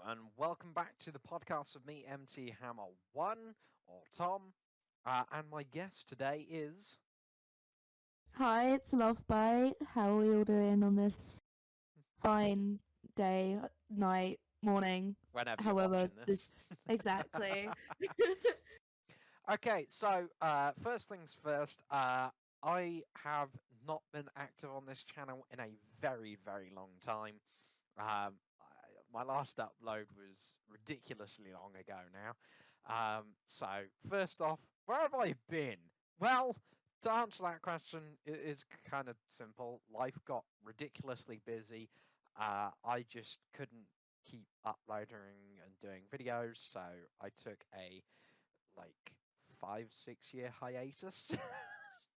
and welcome back to the podcast of me, MThammer1, or Tom, and my guest today is... Hi, it's Love Bite. How are we all doing on this fine day, night, morning, Whenever you're however watching this this. exactly. Okay, so first things first, I have not been active on this channel in a very, very long time. My last upload was ridiculously long ago now. So, first off, where have I been? Well, to answer that question, it is kind of simple. Life got ridiculously busy. I just couldn't keep uploading and doing videos, so I took a like 5-6 year hiatus,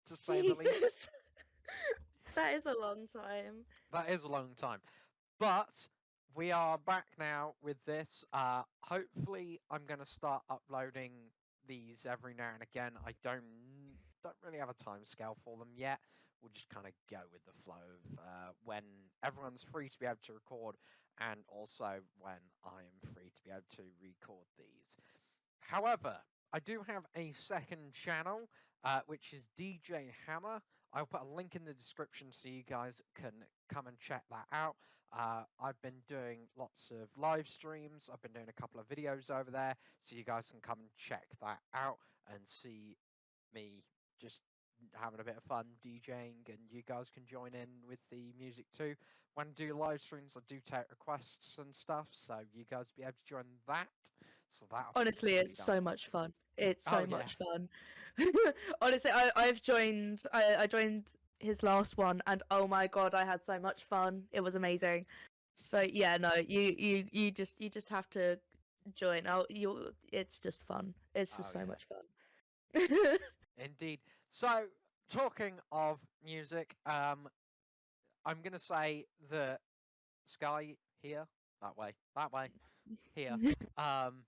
to say the least. Jesus. That is a long time. That is a long time. But we are back now with this. Hopefully, I'm going to start uploading these every now and again. I don't really have a time scale for them yet. We'll just kind of go with the flow of when everyone's free to be able to record, and also when I am free to be able to record these. However, I do have a second channel, which is DJ Hammer. I'll put a link in the description so you guys can come and check that out. I've been doing lots of live streams. I've been doing a couple of videos over there, so you guys can come and check that out and see me just having a bit of fun DJing, and you guys can join in with the music too. When I do live streams, I do take requests and stuff, so you guys will be able to join that. So that'll be Honestly, pretty it's darn so much awesome. fun. It's Oh so yeah. much fun. Honestly, I've joined I joined his last one and oh my god, I had so much fun. It was amazing. So yeah, no, you just have to join. It's just fun. It's Oh just so yeah. much fun. Indeed. So talking of music, I'm gonna say that Sky here, that way, here. Um,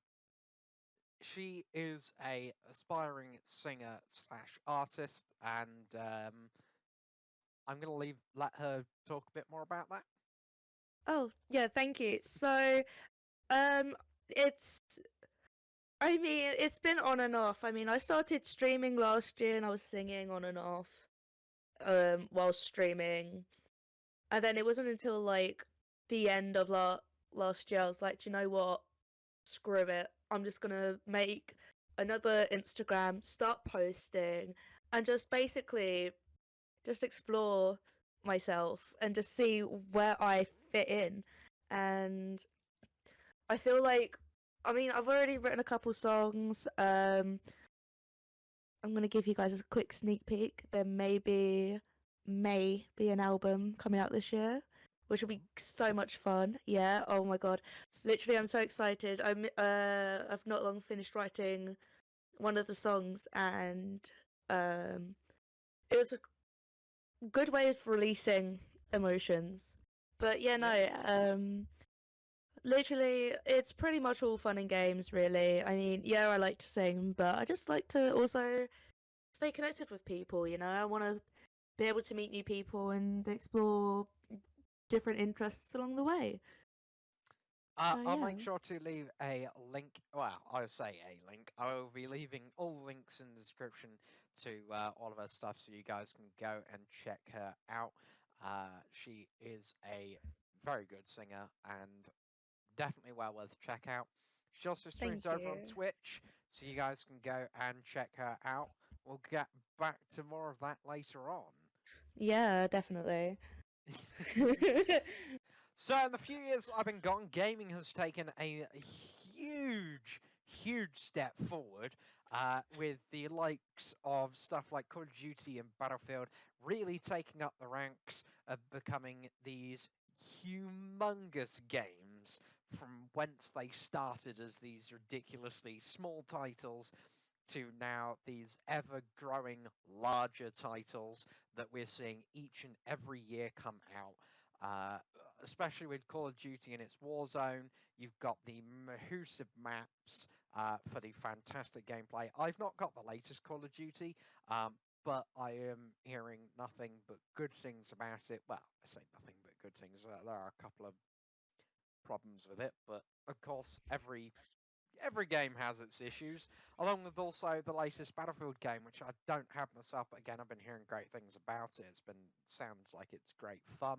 she is a aspiring singer slash artist, and I'm gonna let her talk a bit more about that. Oh, yeah, thank you. So, um, it's, I mean, it's been on and off. I mean, I started streaming last year and I was singing on and off, while streaming. And then it wasn't until like the end of last year I was like, "Do you know what? Screw it. I'm just gonna make another Instagram, start posting, and just basically just explore myself and just see where I fit in." And I feel like, I mean, I've already written a couple songs. I'm gonna give you guys a quick sneak peek. There may be an album coming out this year, which will be so much fun. Yeah. Oh my god. Literally, I'm so excited. I've not long finished writing one of the songs, and it was a good way of releasing emotions. But yeah, Yeah. no, literally, it's pretty much all fun and games, really. I mean, yeah, I like to sing, but I just like to also stay connected with people, you know? I want to be able to meet new people and explore different interests along the way. So, I'll yeah. make sure to leave a link. Well, I'll say a link. I will be leaving all links in the description to all of her stuff, so you guys can go and check her out. She is a very good singer and definitely well worth a check out. She also Thank streams over on you. Twitch, so you guys can go and check her out. We'll get back to more of that later on. Yeah, definitely. So, in the few years I've been gone, gaming has taken a huge, huge step forward, with the likes of stuff like Call of Duty and Battlefield really taking up the ranks of becoming these humongous games from whence they started as these ridiculously small titles to now these ever growing larger titles that we're seeing each and every year come out. Uh, Especially with Call of Duty and its Warzone, you've got the massive maps for the fantastic gameplay. I've not got the latest Call of Duty, but I am hearing nothing but good things about it. Well, I say nothing but good things. There are a couple of problems with it, but of course every game has its issues, along with also the latest Battlefield game, which I don't have myself, but again, I've been hearing great things about it. Sounds like it's great fun.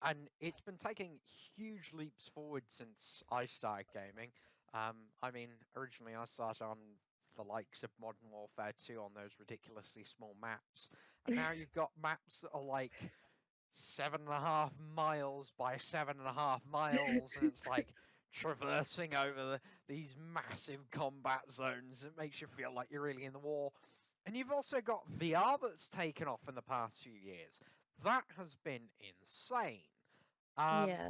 And it's been taking huge leaps forward since I started gaming. I mean, originally I started on the likes of Modern Warfare 2 on those ridiculously small maps, and now you've got maps that are like 7.5 miles by 7.5 miles, and it's like traversing over these massive combat zones. It makes you feel like you're really in the war. And you've also got VR that's taken off in the past few years. That has been insane. Yeah.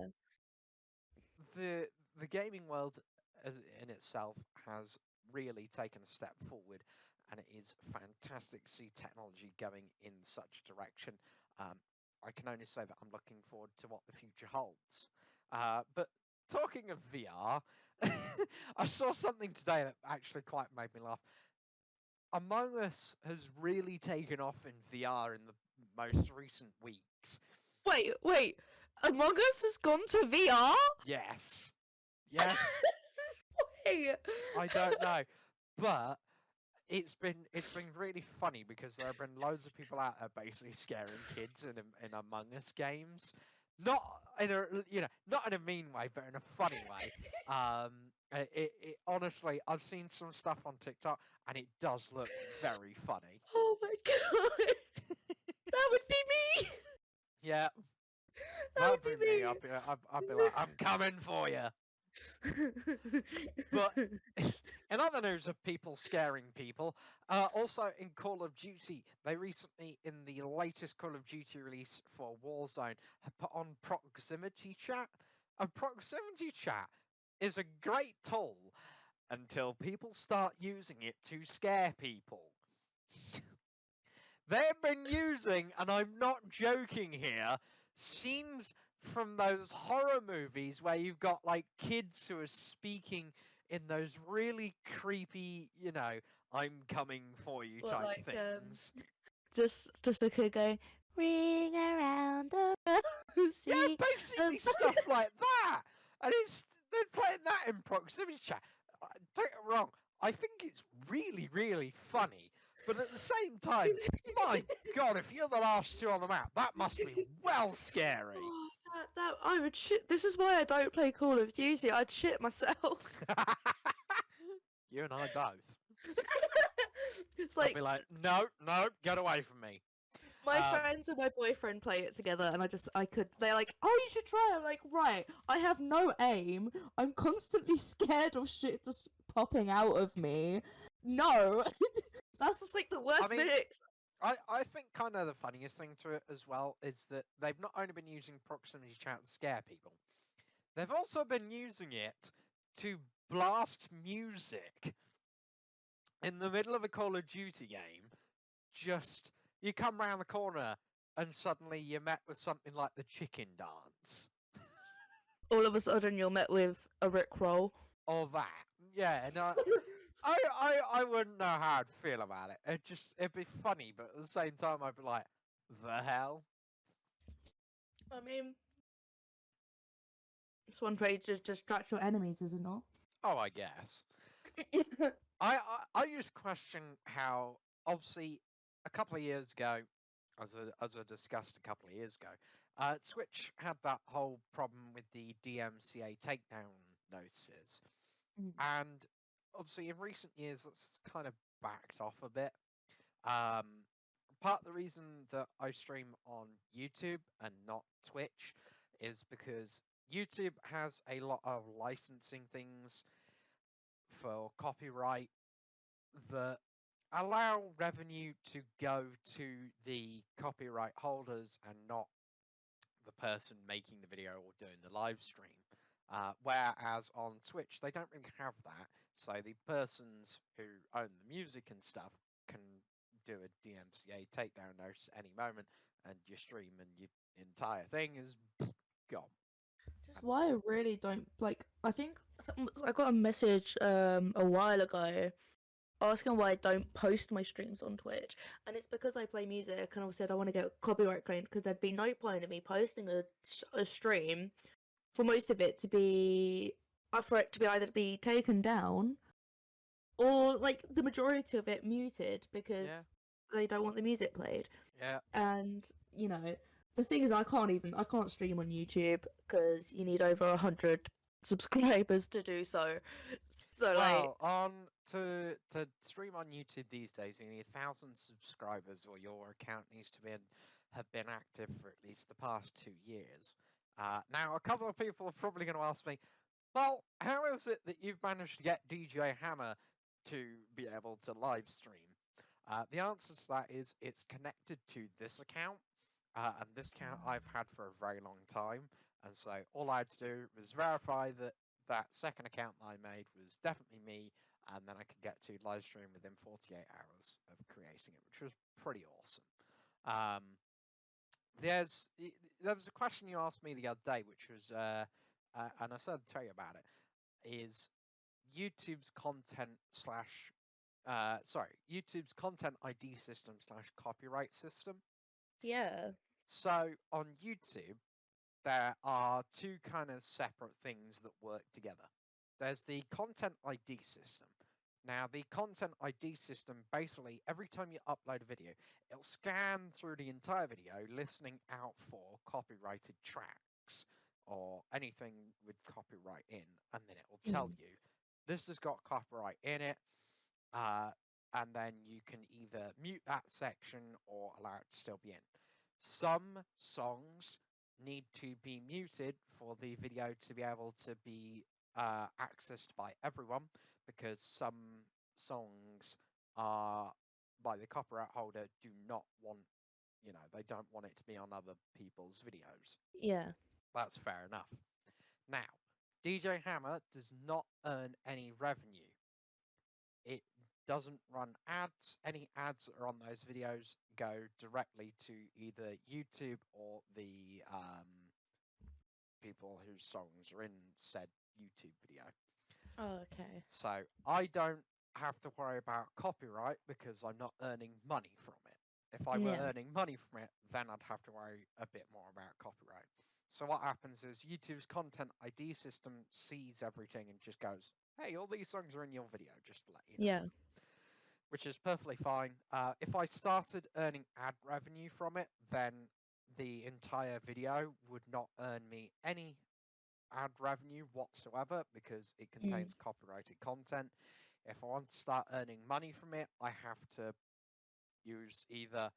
The gaming world in itself has really taken a step forward, and it is fantastic to see technology going in such a direction. I can only say that I'm looking forward to what the future holds. But talking of VR, I saw something today that actually quite made me laugh. Among Us has really taken off in VR in the most recent weeks. Wait. Among Us has gone to VR? Yes. Yes. Wait. I don't know. But it's been really funny because there have been loads of people out there basically scaring kids in Among Us games. Not in a not in a mean way, but in a funny way. It honestly, I've seen some stuff on TikTok and it does look very funny. Oh my god. That would be me. Yeah, That would that'd be be me. me. I'd be like, I'm coming for you. But in other news of people scaring people, also in Call of Duty, they recently, in the latest Call of Duty release for Warzone, have put on proximity chat. And proximity chat is a great tool until people start using it to scare people. They've been using, and I'm not joking here, scenes from those horror movies where you've got like kids who are speaking in those really creepy, I'm coming for you What, type like, things. just a kid going, ring around the rosy. Yeah, basically stuff like that. And they're playing that in proximity chat. Don't get me wrong, I think it's really, really funny. But at the same time, my God, if you're the last two on the map, that must be well scary. Oh, that I would shit. This is why I don't play Call of Duty. I'd shit myself. You and I both. It's I'll like be like, no, get away from me. my friends and my boyfriend play it together, and they're like, oh, you should try. I'm like, right, I have no aim. I'm constantly scared of shit just popping out of me. No. That's just like the worst mix. I think kind of the funniest thing to it as well is that they've not only been using proximity chat to scare people, they've also been using it to blast music in the middle of a Call of Duty game. Just, you come round the corner and suddenly you're met with something like the chicken dance. All of a sudden you're met with a Rickroll. Or that. Yeah, and I wouldn't know how I'd feel about it. It'd be funny, but at the same time I'd be like, the hell? I mean, it's one way to distract your enemies, is it not? Oh, I guess. I just question how, obviously, a couple of years ago, as I discussed a couple of years ago, Twitch had that whole problem with the DMCA takedown notices. And obviously in recent years that's kind of backed off a bit. Part of the reason that I stream on YouTube and not Twitch is because YouTube has a lot of licensing things for copyright that allow revenue to go to the copyright holders and not the person making the video or doing the live stream. Whereas on Twitch, they don't really have that. So the persons who own the music and stuff can do a DMCA takedown notice at any moment, and your stream and your entire thing is gone. Just why I really don't like. I think I got a message a while ago asking why I don't post my streams on Twitch, and it's because I play music, and obviously I don't want to get copyright claimed, because there'd be no point in me posting a stream for most of it to be for it to be either be taken down or like the majority of it muted because Yeah, they don't want the music played. yeah. And the thing is, I can't stream on YouTube because you need over 100 subscribers to do so. So like, Well, to stream on YouTube these days, you need 1,000 subscribers, or your account needs to have been active for at least the past 2 years. Now, a couple of people are probably going to ask me, well, how is it that you've managed to get DJ Hammer to be able to live stream? The answer to that is it's connected to this account, and this account I've had for a very long time. And so all I had to do was verify that that second account that I made was definitely me, and then I could get to live stream within 48 hours of creating it, which was pretty awesome. Um, there was a question you asked me the other day, which was, and I said I'd tell you about it, is YouTube's content slash, YouTube's content ID system slash copyright system. yeah, So on YouTube, there are two kind of separate things that work together. There's the content ID system. Now, the content ID system, basically, every time you upload a video, it'll scan through the entire video, listening out for copyrighted tracks or anything with copyright in, and then it will tell you, this has got copyright in it, and then you can either mute that section or allow it to still be in. Some songs need to be muted for the video to be able to be accessed by everyone, because some songs are, by the copyright holder, do not want, they don't want it to be on other people's videos. yeah, That's fair enough. Now, DJ Hammer does not earn any revenue. It doesn't run ads. Any ads that are on those videos go directly to either YouTube or the people whose songs are in said YouTube video. Oh, okay. So I don't have to worry about copyright because I'm not earning money from it. If I were Yeah, earning money from it, then I'd have to worry a bit more about copyright. So what happens is YouTube's content ID system sees everything and just goes, hey, all these songs are in your video, just to let you know. yeah, Which is perfectly fine. If I started earning ad revenue from it, then the entire video would not earn me any ad revenue whatsoever because it contains copyrighted content. If I want to start earning money from it, I have to use either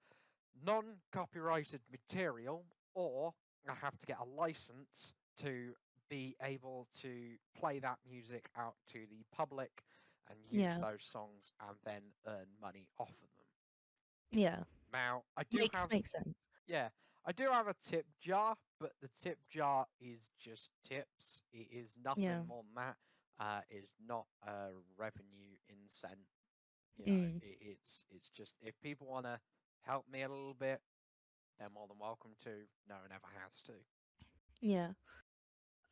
non-copyrighted material, or I have to get a license to be able to play that music out to the public and use yeah, those songs and then earn money off of them. yeah. Now, I do have, Makes sense. yeah, I do have a tip jar, but the tip jar is just tips. It is nothing Yeah. more than that. Is not a revenue incent. It's just, if people want to help me a little bit, they're more than welcome to. No one ever has to. Yeah.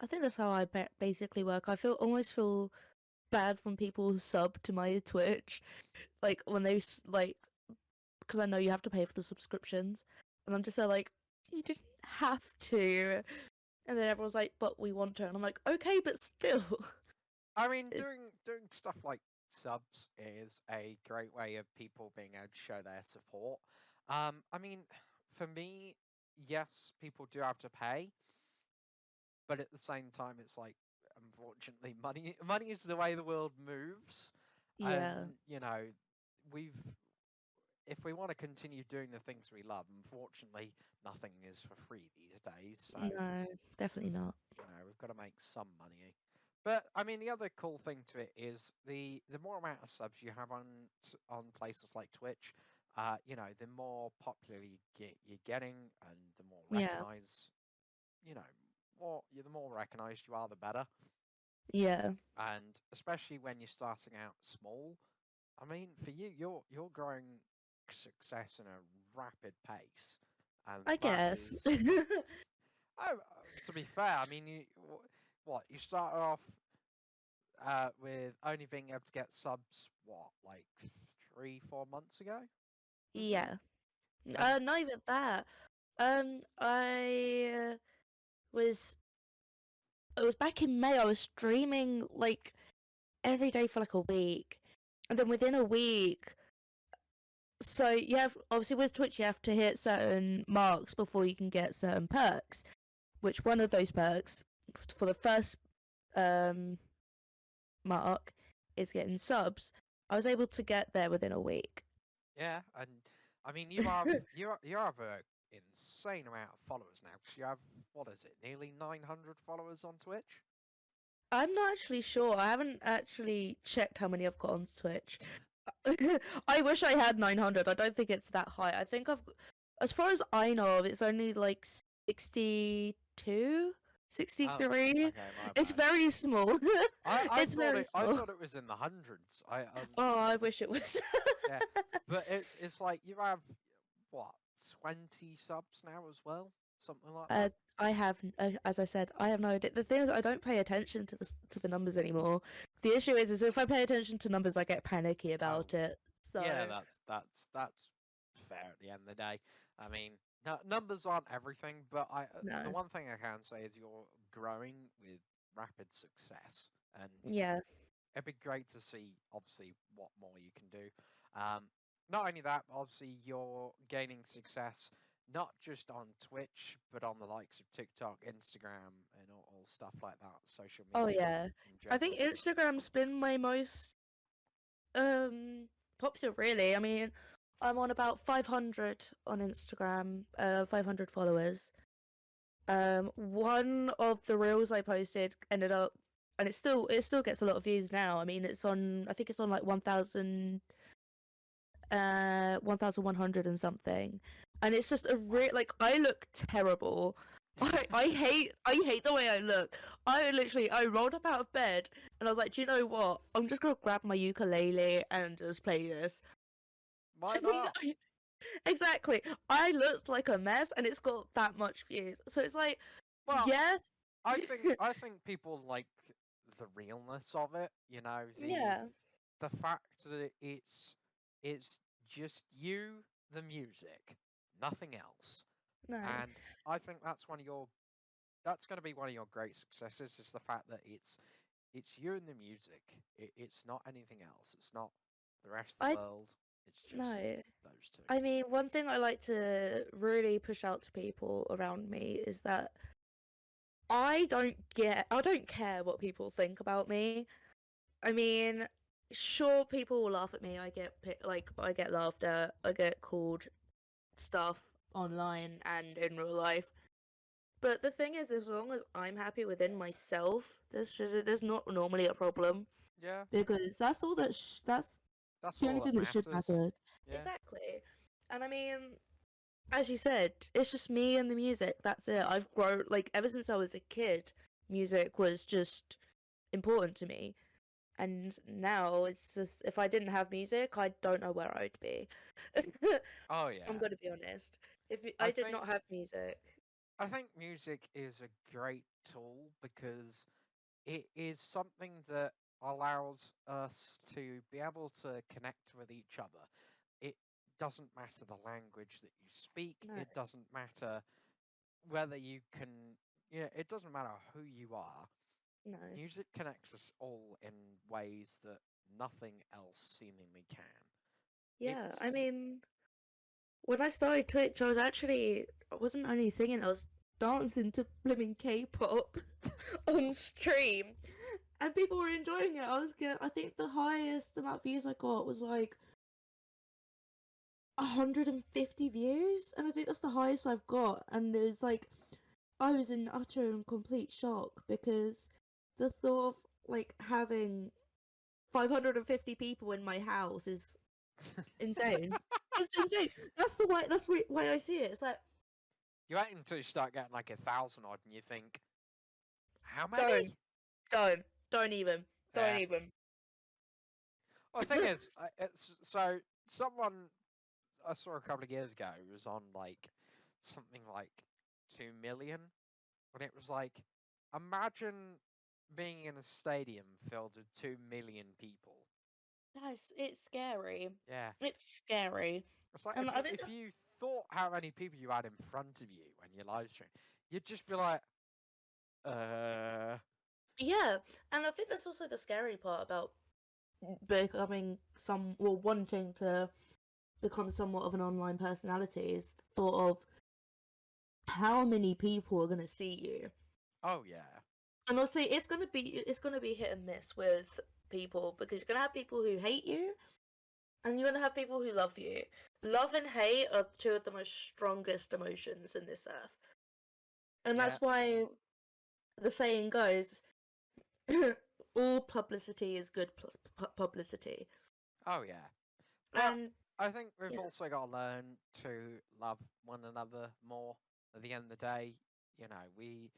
I think that's how I basically work. I almost feel bad when people sub to my Twitch, like when they like, because I know you have to pay for the subscriptions, and I'm just like, you didn't have to, and then everyone's like, but we want to, and I'm like, okay, but still. I mean, doing stuff like subs is a great way of people being able to show their support. I mean, for me, yes, people do have to pay, but at the same time, it's like, unfortunately, money is the way the world moves, Yeah. and we've if we want to continue doing the things we love, unfortunately, nothing is for free these days. So No, definitely not. we've got to make some money. But I mean, the other cool thing to it is the more amount of subs you have on places like Twitch, the more popular you're getting, and the more Yeah. recognized, the more recognized you are, the better. Yeah. And especially when you're starting out small, I mean, for you, you're growing success in a rapid pace, and I that guess. is. To be fair, I mean, you started off with only being able to get subs, what, like 3-4 months ago? Was it? Yeah. And Not even that. I was it was back in May. I was streaming like every day for like a week, and then within a week, so you have obviously with Twitch you have to hit certain marks before you can get certain perks. Which one of those perks for the first um mark is getting subs. I was able to get there within a week. yeah, and I mean you have a insane amount of followers now, because you have, what is it, nearly 900 followers on Twitch. I'm not actually sure. I haven't actually checked how many I've got on Twitch. I wish I had 900. I don't think it's that high. I think as far as I know of, it's only like 62, Oh, 63. okay, my It's bad. very small. I It's thought very it I small. thought it was in the hundreds. Oh, I wish it was. Yeah, but it's like you have, what, 20 subs now as well, something like that. I have, as I said, I have no idea. The thing is, I don't pay attention to the numbers anymore. The issue is if I pay attention to numbers, I get panicky Oh, about it. So yeah, that's fair at the end of the day. I mean, numbers aren't everything, but the no, one thing I can say is you're growing with rapid success, and yeah, it'd be great to see, obviously, what more you can do. Um, Not only that, but obviously you're gaining success not just on Twitch, but on the likes of TikTok, Instagram, and all stuff like that, social oh media yeah. in I think general. Instagram's been my most popular. Really, I mean, I'm on about 500 on Instagram. 500 followers. One of the reels I posted ended up, and it still gets a lot of views now. I mean, it's on. I think it's on like 1,100 and something, and it's just a Wow. real like I look terrible. I hate the way I look. I rolled up out of bed and I was like, do you know what? I'm just gonna grab my ukulele and just play this. Why And not? exactly, I looked like a mess, and it's got that much views. So it's like, Well, yeah, I think people like the realness of it. yeah, The fact that it's just you, the music, nothing else. no, And I think that's going to be one of your great successes, is the fact that it's you and the music. It's not anything else. It's not the rest of the I world. It's just no. those two. I mean, one thing I like to really push out to people around me is that I don't care what people think about me. I mean, sure, people will laugh at me. I get laughed at. I get called stuff online and in real life. But the thing is, as long as I'm happy within myself, there's not normally a problem, Yeah, because that's that's the only all that thing that should matters. matter. Yeah. Exactly. And I mean, as you said, it's just me and the music. That's it. I've grown like ever since I was a kid. Music was just important to me, and now it's just if I didn't have music, I don't know where I'd be. Oh I'm yeah. gonna be honest. If I I did think not have music, I think music is a great tool, because it is something that allows us to be able to connect with each other. It doesn't matter the language that you speak. no, It doesn't matter whether you can. It doesn't matter who you are. no. Music connects us all in ways that nothing else seemingly can. Yeah, I It's mean, when I started Twitch, I wasn't only singing, I was dancing to blimmin' K-pop on stream, and people were enjoying it. I think the highest amount of views I got was like 150 views, and I think that's the highest I've got. And it was like I was in utter and complete shock, because the thought of like having 550 people in my house is insane. It's insane. Why I see it. It's like you wait until you start getting like 1,000 odd, and you think, how don't, many? don't, don't even, don't Yeah. even. Well, the thing is, it's so someone I saw a couple of years ago was on like something like 2 million, and it was like, imagine being in a stadium filled with 2 million people. Guys, it's scary. Yeah. It's scary. It's like And I think if that's you thought how many people you had in front of you when you live stream, you'd just be like, yeah, and I think that's also the scary part about becoming wanting to become somewhat of an online personality is the thought of how many people are going to see you. oh yeah. And obviously it's gonna be hit and miss with people because you're gonna have people who hate you and you're gonna have people who love you. Love and hate are two of the most strongest emotions in this earth. And Yeah. that's why the saying goes all publicity is good publicity. Oh yeah. But And I think we've yeah, also got to learn to love one another more. At the end of the day, we,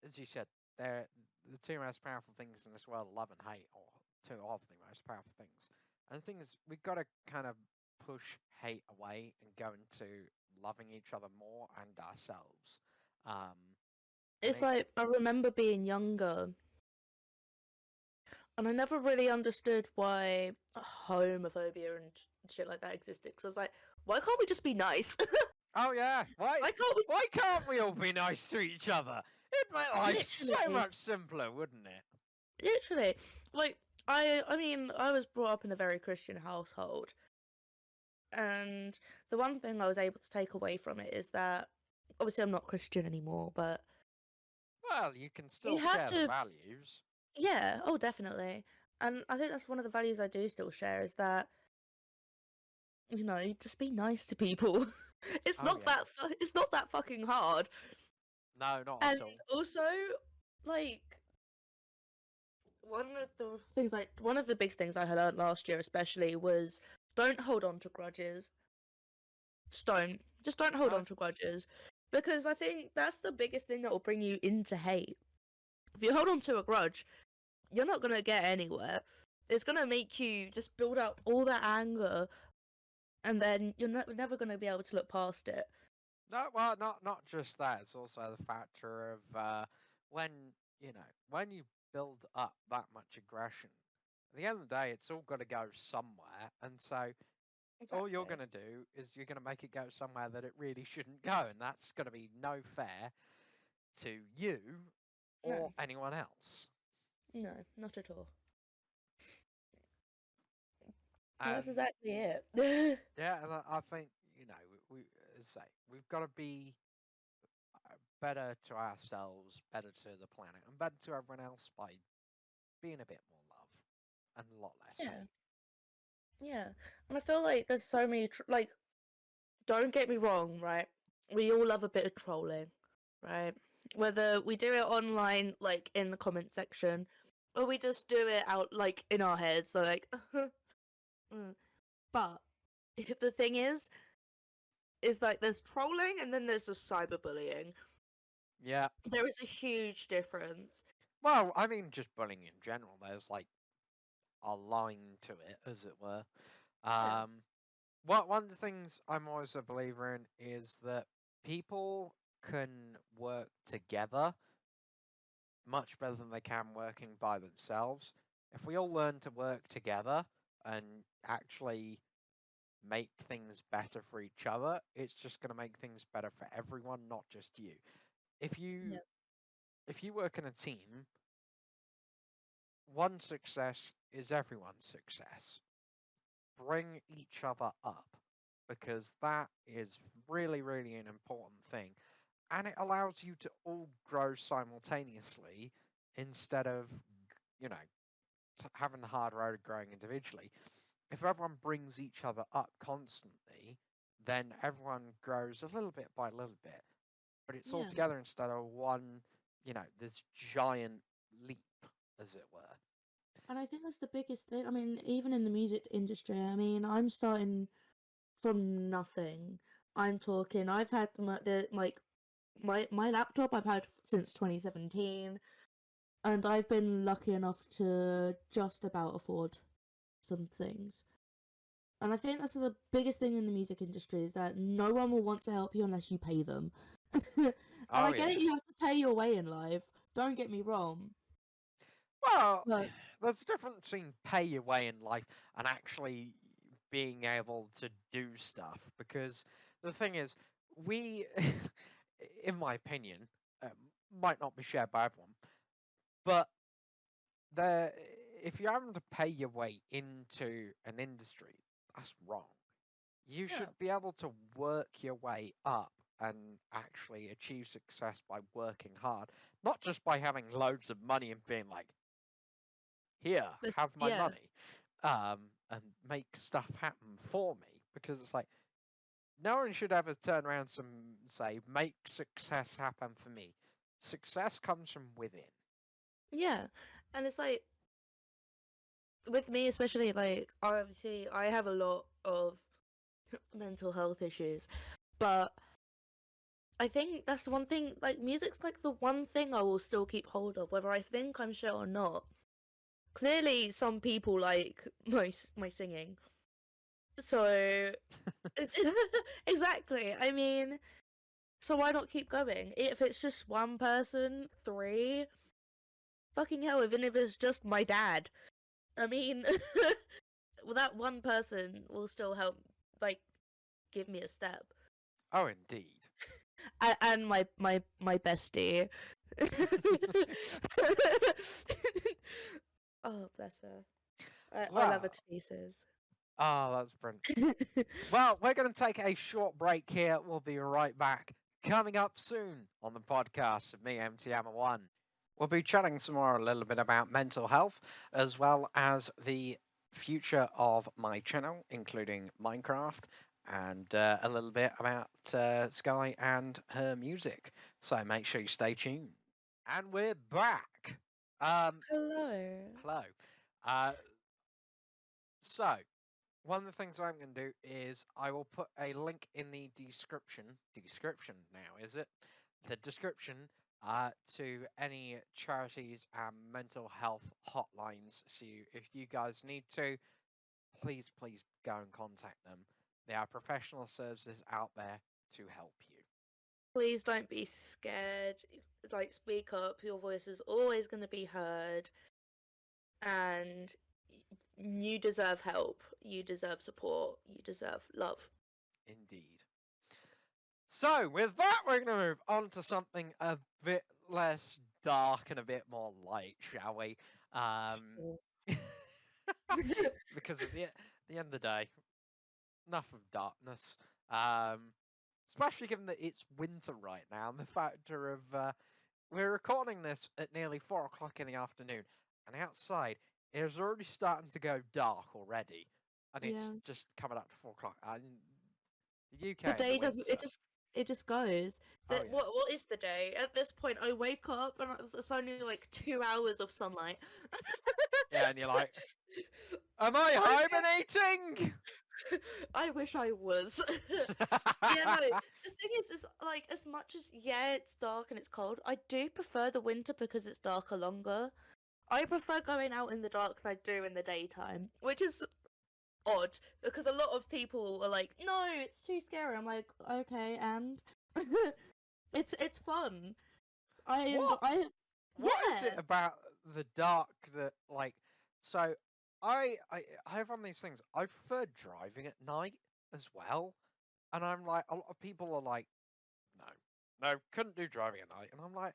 as you said, they're the two most powerful things in this world: love and hate, or two of the most powerful things. And the thing is, we've got to kind of push hate away and go into loving each other more and ourselves. Um, and it's like I remember being younger and I never really understood why homophobia and shit like that existed. Because I was like, why can't we just be nice? oh yeah, Why can't we? why can't we all be nice to each other? It'd make life so Literally, much simpler, wouldn't it? literally. Like I mean, I was brought up in a very Christian household, and the one thing I was able to take away from it is that obviously I'm not Christian anymore, but Well, you can you still have share the to. values. Yeah, oh, definitely. And I think that's one of the values I do still share is that just be nice to people. It's Oh not yeah. that it's not that fucking hard. No, not And at all. also, like one of the big things I had learned last year especially was don't hold on to grudges. Just don't hold No, on to grudges because I think that's the biggest thing that will bring you into hate. If you hold on to a grudge, you're not going to get anywhere. It's going to make you just build up all that anger and then you're never going to be able to look past it. no. Well, not just that. It's also the factor of when when you build up that much aggression. At the end of the day, it's all got to go somewhere, and so all you're Exactly. going to do is you're going to make it go somewhere that it really shouldn't go, and that's going to be no fair to you or No, anyone else. no, not at all. And And that's exactly it. yeah, and I think we as I say we've got to be better to ourselves, better to the planet, and better to everyone else by being a bit more love and a lot less Yeah, hate. yeah. And I feel like there's so many, like, don't get me wrong, right? We all love a bit of trolling, right? Whether we do it online, like in the comment section, or we just do it out, like, in our heads, so like, mm. But the thing is like there's trolling and then there's just cyberbullying. Yeah. There is a huge difference. Well, I mean, just bullying in general. There's like a line to it, as it were. Yeah, Um, one of the things I'm always a believer in is that people can work together much better than they can working by themselves. If we all learn to work together and actually make things better for each other, it's just going to make things better for everyone, not just you. If you yeah, if you work in a team, one success is everyone's success. Bring each other up because that is really, really an important thing. And it allows you to all grow simultaneously instead of, you know, having the hard road of growing individually. If everyone brings each other up constantly, then everyone grows a little bit by little bit. But it's all yeah. together instead of one, this giant leap, as it were. And I think that's the biggest thing. I mean, even in the music industry, I mean, I'm starting from nothing. I'm talking. I've had my laptop. I've had since 2017, and I've been lucky enough to just about afford some things. And I think that's the biggest thing in the music industry is that no one will want to help you unless you pay them. And Oh, I get yeah. it, you have to pay your way in life. Don't get me wrong. Well, But there's a difference between pay your way in life and actually being able to do stuff. Because the thing is, we, in my opinion, um, might not be shared by everyone, but there, if you're having to pay your way into an industry, that's wrong. You yeah, should be able to work your way up and actually achieve success by working hard, not just by having loads of money and being like, here, have my yeah, money, and make stuff happen for me. Because it's like, no one should ever turn around and say, make success happen for me. Success comes from within. yeah, and it's like with me especially, like obviously I have a lot of mental health issues, but I think that's the one thing. Like music's like the one thing I will still keep hold of, whether I think I'm shit or not. Clearly, some people like my singing, so exactly. I mean, so why not keep going? If it's just one person, three, fucking hell, even if it's just my dad. I mean, well, that one person will still help, like, give me a step. Oh, indeed. And my bestie. Oh, bless her. I love her Well, to pieces. oh, that's brilliant. Well, we're going to take a short break here. We'll be right back. Coming up soon on the podcast of me, MThammer1. We'll be chatting some more a little bit about mental health, as well as the future of my channel, including Minecraft, and a little bit about Sky and her music. So make sure you stay tuned. And we're back. Hello. Hello. Uh, so, one of the things I'm going to do is I will put a link in the description now, is it? The description to any charities and mental health hotlines. So if you guys need to, please go and contact them. There are professional services out there to help you. Please don't be scared. Like, speak up. Your voice is always going to be heard. And you deserve help. You deserve support. You deserve love. Indeed. So, with that, we're going to move on to something a bit less dark and a bit more light, shall we? Sure. Because at the end of the day, enough of darkness. Um, Especially given that it's winter right now, and the factor of we're recording this at nearly 4 o'clock in the afternoon, and outside it is already starting to go dark already, and it's Yeah. just coming up to 4 o'clock. And the The UK in the day doesn't. winter. It just goes. Oh That yeah. what is the day? At this point, I wake up and it's only like 2 hours of sunlight. Yeah, and you're like, am I I hibernating? I wish I was. Yeah, no. The thing is like as much as yeah, it's dark and it's cold. I do prefer the winter because it's darker longer. I prefer going out in the dark than I do in the daytime, which is odd because a lot of people are like, "No, it's too scary." I'm like, "Okay, and it's fun." What? I What is it yeah. about the dark that like? So I have one of these things. I prefer driving at night as well, and I'm like, a lot of people are like, no, couldn't do driving at night, and I'm like,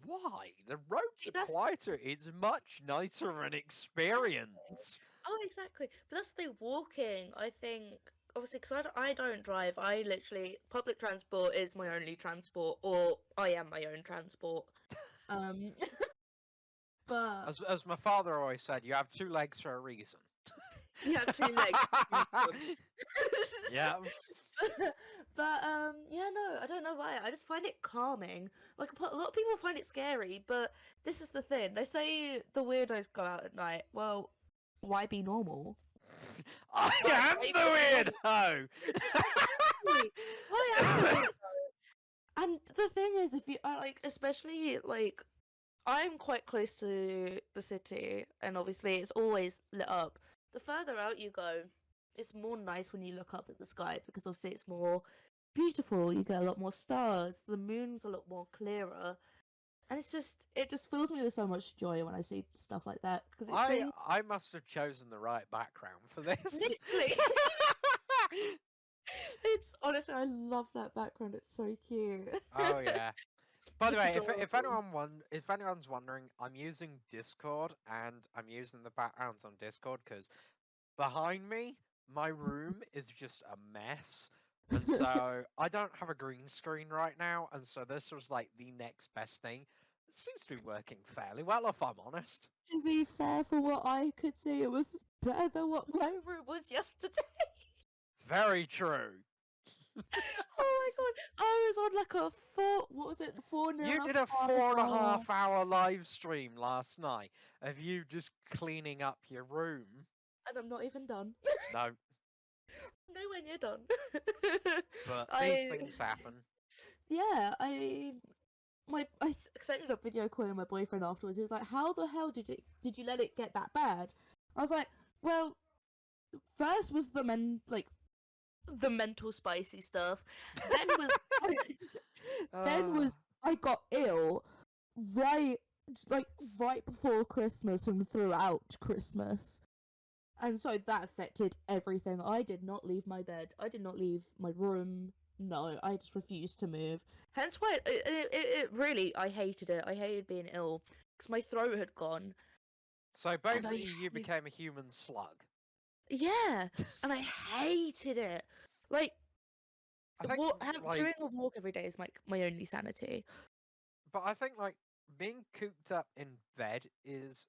why? The roads See, are that's quieter. It's much nicer of an exactly. experience. Oh, exactly. But that's the thing, walking, I think, obviously, because I don't drive. I literally, public transport is my only transport, or I am my own transport. Um, but As my father always said, you have two legs for a reason. you have two legs. Yeah. Yeah, no, I don't know why. I just find it calming. Like a lot of people find it scary, but this is the thing. They say the weirdos go out at night. Well, why be normal? I am Why the even be normal? weirdo. Exactly. I am the weirdo. And the thing is, if you are like, especially like, I'm quite close to the city, and obviously it's always lit up. The further out you go, it's more nice when you look up at the sky because obviously it's more beautiful. You get a lot more stars. The moon's a lot more clearer, and it just fills me with so much joy when I see stuff like that because it brings I must have chosen the right background for this. literally. It's honestly, I love that background. It's so cute. Oh yeah. By the It's way, if adorable. if anyone's wondering, I'm using Discord and I'm using the backgrounds on Discord because behind me, my room is just a mess. And so I don't have a green screen right now, and so this was like the next best thing. It seems to be working fairly well, if I'm honest. To be fair, for what I could see, it was better than what my room was yesterday. Very true. Oh my god, I was on like a four. What was it? 4 You and did a a half four and a hour. half hour live stream last night of you just cleaning up your room. And I'm not even done. No, Nowhere near done. but these I things happen. yeah, I ended up video calling my boyfriend afterwards. He was like, "How the hell did you let it get that bad?" I was like, "Well, first was the mental spicy stuff. Then was then Uh, was I got ill right right before Christmas and throughout Christmas. And so that affected everything. I did not leave my bed. I did not leave my room. No, I just refused to move. Hence why it really, I hated it. I hated being ill because my throat had gone. so And I, basically, you became a human slug. yeah, and I hated it. Like, I think, like, doing a walk every day is my only sanity. but I think like being cooped up in bed is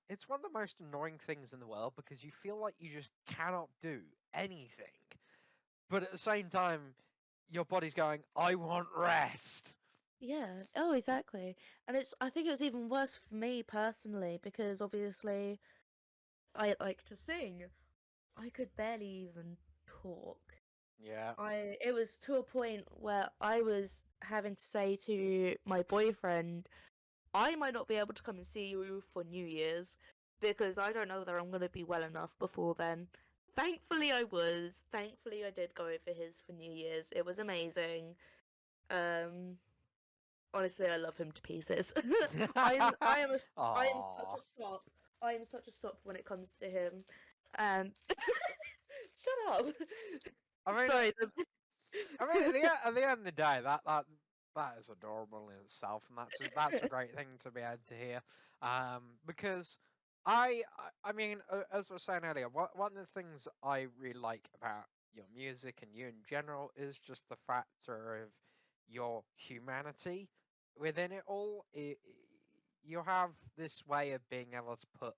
it's one of the most annoying things in the world because you feel like you just cannot do anything. But at the same time, your body's going, I want rest. Yeah. Oh, exactly. And I think it was even worse for me personally because obviously I like to sing. I could barely even talk. Yeah. It was to a point where I was having to say to my boyfriend, I might not be able to come and see you for New Year's because I don't know whether I'm going to be well enough before then. Thankfully I was. Thankfully I did go over his for New Year's. It was amazing. Um Honestly, I love him to pieces. I am such Aww. a sop. I am such a sop when it comes to him. And shut up. I mean, Sorry. at the end of the day, that is adorable in itself, and that's a great thing to be able to hear. Because I mean, as I was saying earlier, one of the things I really like about your music and you in general is just the factor of your humanity within it all. You have this way of being able to put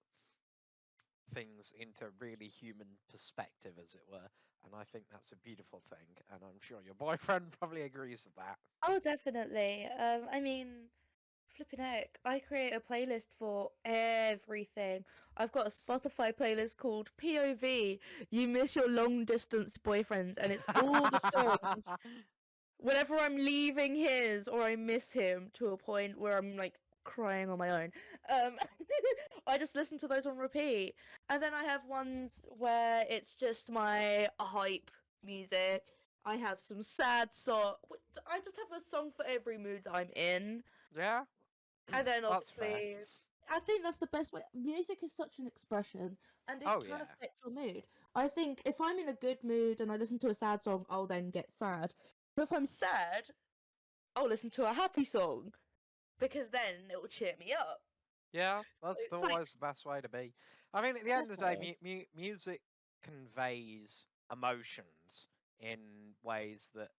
things into really human perspective, as it were. And I think that's a beautiful thing, and I'm sure your boyfriend probably agrees with that. Oh, definitely. I mean, flipping heck, I create a playlist for everything. I've got a Spotify playlist called POV. You miss your long distance boyfriend, and it's all the songs. Whenever I'm leaving his or I miss him to a point where I'm like crying on my own, um, I just listen to those on repeat. And then I have ones where it's just my hype music. I have some sad song. I just have a song for every mood I'm in. Yeah, And then that's fair. obviously, I think that's the best way. Music is such an expression, and it Oh can yeah, affect your mood. I think if I'm in a good mood and I listen to a sad song, I'll then get sad. But if I'm sad, I'll listen to a happy song because then it will cheer me up. yeah. That's It's like always the best way to be. I mean, at the end of the day, definitely, music conveys emotions in ways that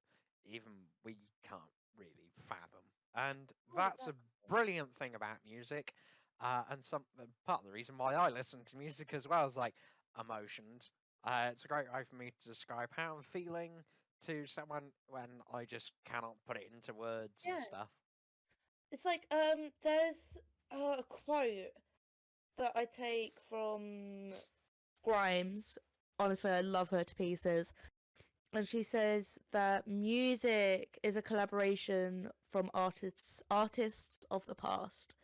even we can't really fathom, and oh, that's a exactly. brilliant thing about music. And some part of the reason why I listen to music as well is like emotions. It's a great way for me to describe how I'm feeling to someone when I just cannot put it into words and Yeah, stuff. it's like there's a quote that I take from Grimes. Honestly, I love her to pieces. And she says that music is a collaboration from artists of the past.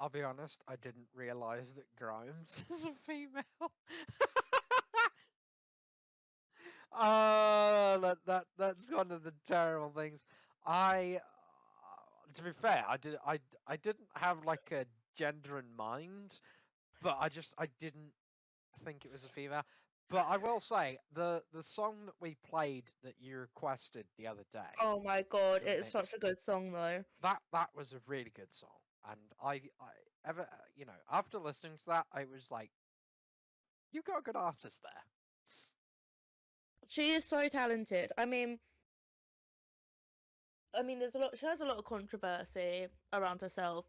I'll be honest, I didn't realise that Grimes is a female. Oh, that's one of the terrible things. I to be fair, I didn't have like a gender in mind, but I didn't think it was a female. But I will say the song that we played that you requested the other day, Oh my god, the it's such mix, a good song though. that was a really good song, and I ever after listening to that, I was like, you've got a good artist there. She is so talented. There's a lot. She has a lot of controversy around herself,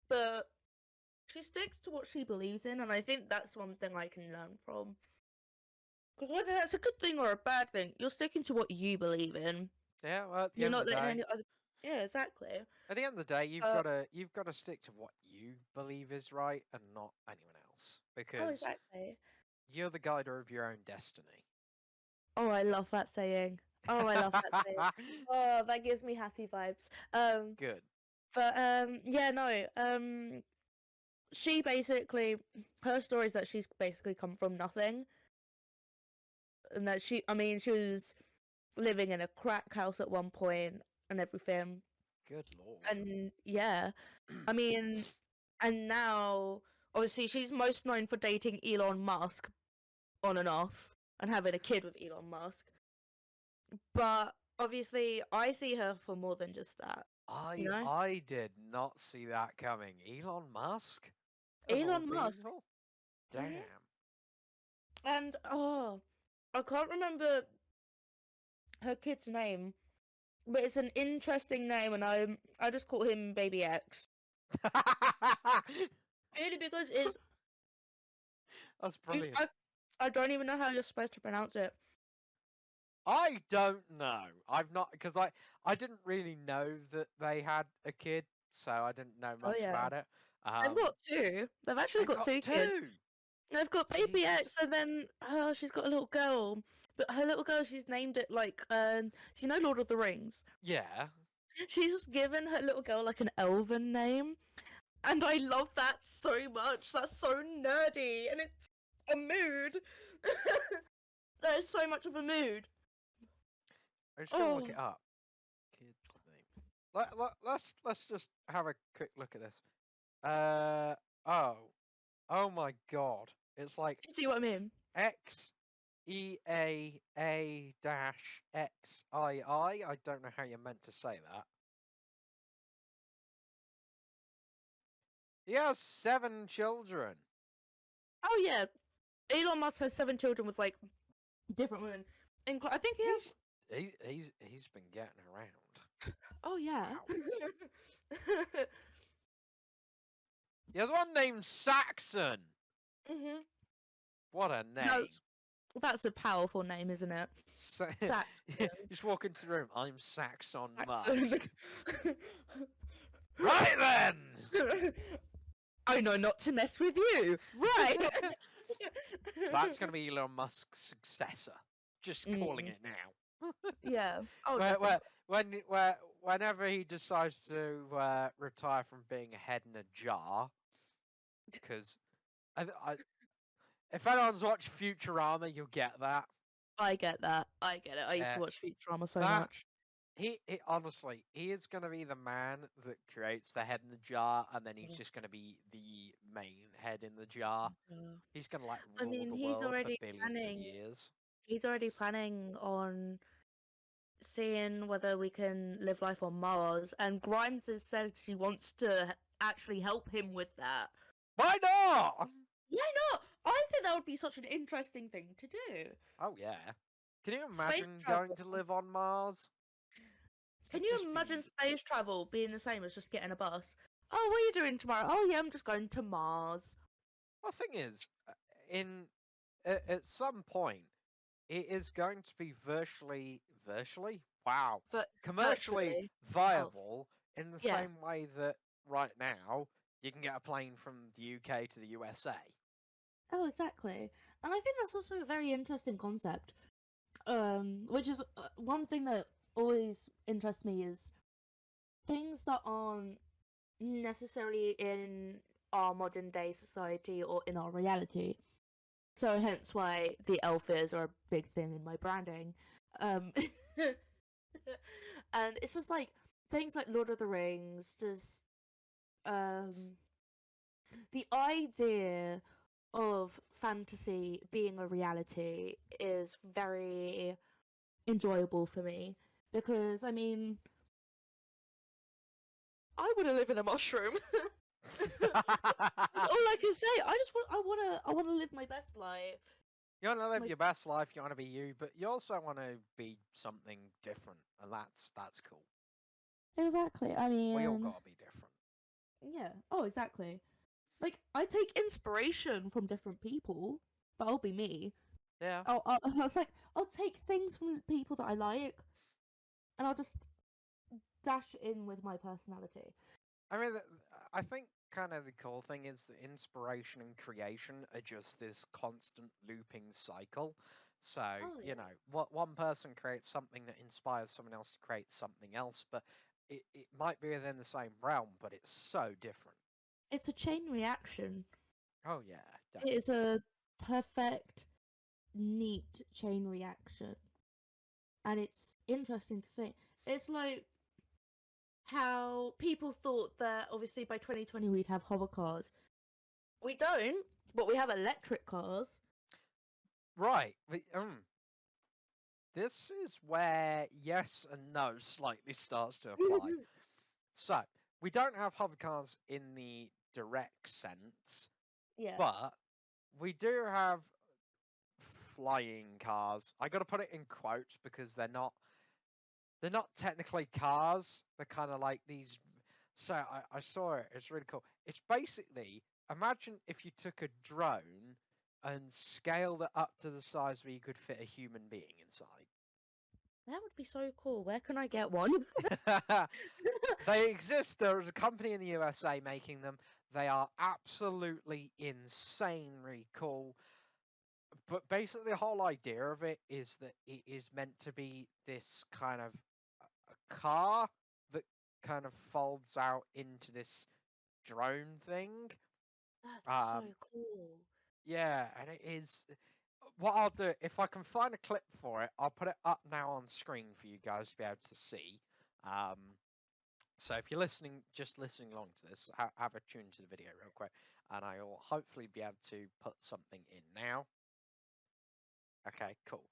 but she sticks to what she believes in, and I think that's one thing I can learn from. Because whether that's a good thing or a bad thing, you're sticking to what you believe in. Yeah, well, at the You're end not of the letting day, any other. Yeah, exactly. at the end of the day, Uh, you've got to stick to what you believe is right and not anyone else, oh, because exactly. you're the guider of your own destiny. Oh, I love that saying. Oh, I love that saying. Oh, that gives me happy vibes. Good. But yeah, no. She basically, her story is that she's basically come from nothing, and that she was living in a crack house at one point and everything. Good lord. And yeah, I mean, and now obviously she's most known for dating Elon Musk on and off and having a kid with Elon Musk. But obviously, I see her for more than just that. You know, I did not see that coming. Elon Musk, of all Elon Musk. people. Damn. Mhm. And oh, I can't remember her kid's name, but it's an interesting name, and I just call him Baby X. Purely because That's brilliant. I don't even know how you're supposed to pronounce it. I don't know. I've not because I didn't really know that they had a kid, so I didn't know Oh much yeah, about it. they've got two. They've actually They've got two kids. two. They've got Baby X, Jesus. and then she's got a little girl. But her little girl, she's named it like so you know Lord of the Rings. Yeah. She's given her little girl like an elven name, and I love that so much. That's so nerdy, and it's a mood. That is so much of a mood. I'm just gonna look Oh, it up. Kid's name. Let's just have a quick look at this. Oh. Oh my god. It's like you see what I mean? XEAA dash XII. I don't know how you're meant to say that. He has 7 children. Oh yeah, Elon Musk has 7 children with like different women. I think he has. He's been getting around. Oh yeah. He has one named Saxon. Mhm. What a name. That's a powerful name, isn't it? Saxon. Just walk into the room. I'm Saxon Saxon. Musk. Right then. I know not to mess with you. Right. That's going to be Elon Musk's successor. Just calling it now. Yeah. Oh, whenever he decides to retire from being a head in a jar, because if anyone's watched Futurama, you'll get that. I get that. I get it. I used to watch Futurama so much. He honestly, he is going to be the man that creates the head in the jar, and then he's just going to be the main head in the jar. He's going to like rule the world for billions of years. He's already planning on seeing whether we can live life on Mars, and Grimes has said she wants to actually help him with that. Why not? Why not? I think that would be such an interesting thing to do. Oh yeah. Can you imagine going to live on Mars? Can you imagine space travel being the same as just getting a bus? Oh, what are you doing tomorrow? Oh yeah, I'm just going to Mars. Well, the thing is, at some point, it is going to be commercially viable in the same way that right now you can get a plane from the UK to the USA. Oh, exactly. And I think that's also a very interesting concept. Which is one thing that always interests me is things that aren't necessarily in our modern day society or in our reality. So hence why the elf ears are a big thing in my branding. And it's just like things like Lord of the Rings, just the idea of fantasy being a reality is very enjoyable for me because I mean I want to live in a mushroom. That's all I can say. I want to live my best life. You want to live your best life, you want to be you, but you also want to be something different, and that's cool. Exactly. I mean, we all gotta be different. Yeah. Oh, exactly. Like I take inspiration from different people, but I'll be me. Yeah. I was like, I'll take things from the people that I like, and I'll just dash in with my personality. I mean, I think kind of the cool thing is that inspiration and creation are just this constant looping cycle. So, Yeah. what one person creates something that inspires someone else to create something else, but it might be within the same realm, but it's so different. It's a chain reaction. Oh, yeah, It definitely. is a perfect, neat chain reaction. And it's interesting to think. It's like how people thought that obviously by 2020 we'd have hover cars. We don't, but we have electric cars. Right. This is where yes and no slightly starts to apply. So, we don't have hover cars in the direct sense, Yeah. but we do have flying cars. I got to put it in quotes because they're not technically cars. They're kind of like these. So I saw it. It's really cool. It's basically, imagine if you took a drone and scaled it up to the size where you could fit a human being inside. That would be so cool. Where can I get one? They exist. There is a company in the USA making them. They are absolutely insanely cool. But basically, the whole idea of it is that it is meant to be this kind of a car that kind of folds out into this drone thing. That's so cool. Yeah, and it is. What I'll do, if I can find a clip for it, I'll put it up now on screen for you guys to be able to see. Um, so if you're listening, just listening along to this, have a tune to the video real quick, and I will hopefully be able to put something in now. Okay, cool.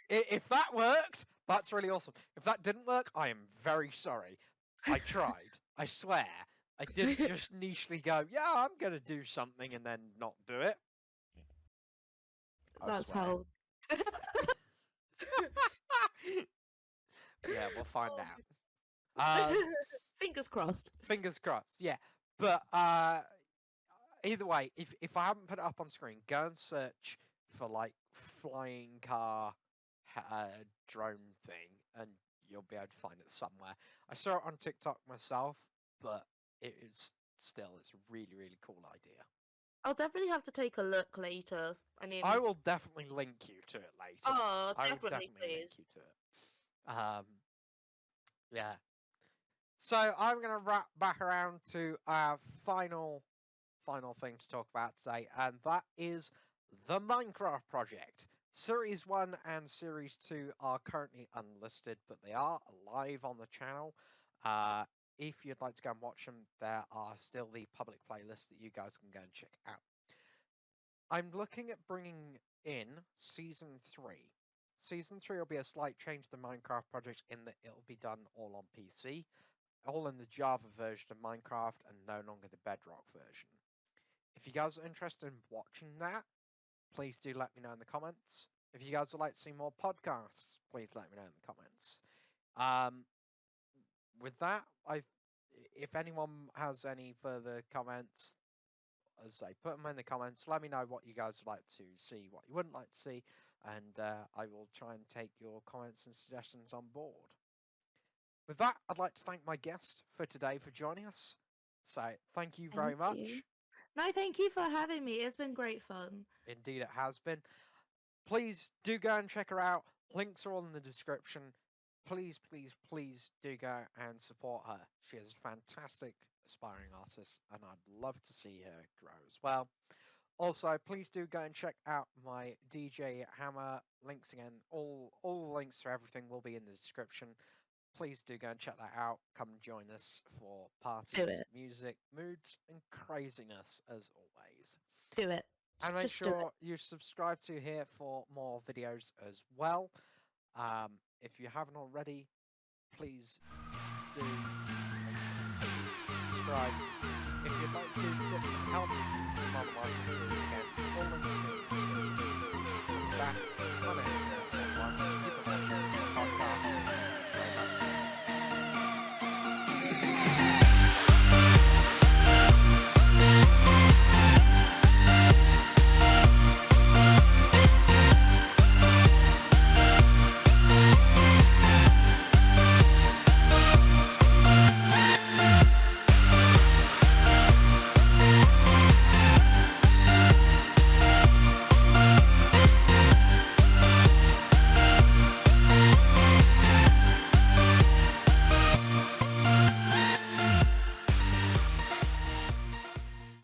If that worked, that's really awesome. If that didn't work, I am very sorry. I tried. I swear. I didn't just nichely go, yeah, I'm going to do something and then not do it. I That's swear. how. Yeah, we'll find out. Fingers crossed. Fingers crossed, yeah. But either way, if I haven't put it up on screen, go and search for like flying car drone thing, and you'll be able to find it somewhere. I saw it on TikTok myself, but it's a really really cool idea. I'll definitely have to take a look later. I mean, I will definitely link you to it later. oh, I will definitely, definitely link please. you to it. Yeah. So I'm gonna wrap back around to our final thing to talk about today, and that is the Minecraft project. Series 1 and Series 2 are currently unlisted, but they are live on the channel. If you'd like to go and watch them, there are still the public playlists that you guys can go and check out. I'm looking at bringing in Season 3. Season 3 will be a slight change to the Minecraft project in that it'll be done all on PC, all in the Java version of Minecraft, and no longer the Bedrock version. If you guys are interested in watching that, please do let me know in the comments. If you guys would like to see more podcasts, please let me know in the comments. With that, if anyone has any further comments, as I say, put them in the comments. Let me know what you guys would like to see, what you wouldn't like to see, and I will try and take your comments and suggestions on board. With that, I'd like to thank my guest for today for joining us. So, thank you very much. You. No, thank you for having me. It's been great fun. Indeed, it has been. Please do go and check her out. Links are all in the description. Please, please, please do go and support her. She is a fantastic aspiring artist, and I'd love to see her grow as well. Also, please do go and check out my DJ Hammer. Links again. All the links to everything will be in the description. please do go and check that out. Come and join us for parties, it. music, moods, and craziness as always. Do it. And make Just do it. sure you subscribe to here for more videos as well. If you haven't already, please do make sure to subscribe. If you'd like to tip and help